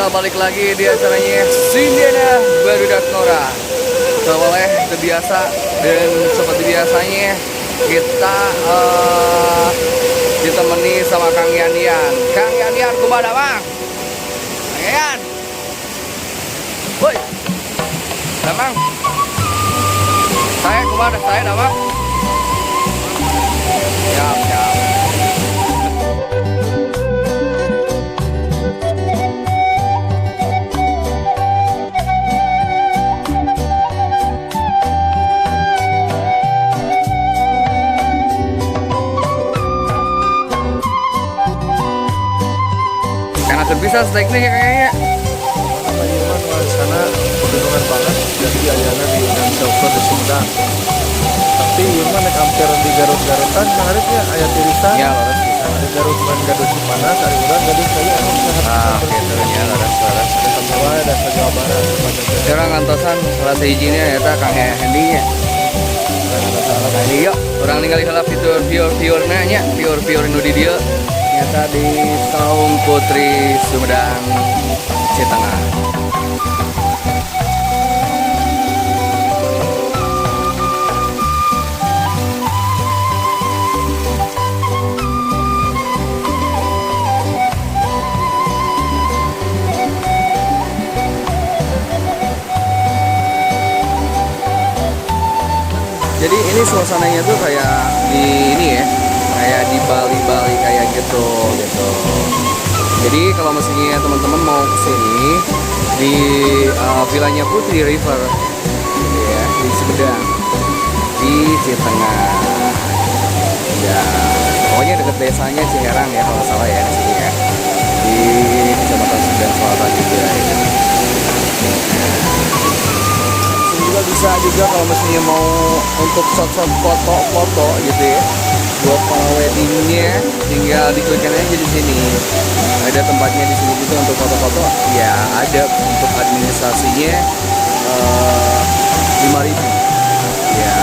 kita balik lagi di acaranya Sindena Barudak Nora. Boleh terbiasa dan seperti biasanya kita ditemani sama Kang Yan. Kang Yan, kumaha Bang? Kang Yan. Woi. Damang. Saya kumaha saya Damang? Siap. Bisa teknik kayaknya. Panyuman sana pegunungan banget jadi ayana di Shelter di Sumedang. Tapi Yurman naik hampir di Garut-Garutan harusnya ayat tirisan. Ya loras bisa. Di Garut bukan Garut Cipanas, hari udah Garut saya gitu ya loras. Sama ada Jawa Barat. Sekarang ngantosan salah sehijinya eta Kang Hendi nya. Salah Hendi yuk. Orang ningali salah fitur-fiturna nya, fitur nu di dieu. Nyata di Saung Putri Sumedang Citengah. Jadi ini suasananya tuh kayak di ini ya, kayak di Bali kayak gitu. Jadi kalau misalnya teman-teman mau kesini di vilanya Putri River, ya di Sumedang, di Citengah, ya pokoknya deket desanya Ciherang ya kalau salah ya di sini ya, di Kecamatan Sumedang Selatan juga. Ya. Juga bisa juga kalau misalnya mau untuk shot foto gitu ya, buat weddingnya tinggal diklik aja di sini. Ada tempatnya di sini juga untuk foto-foto. Ya ada untuk administrasinya 5.000 ya.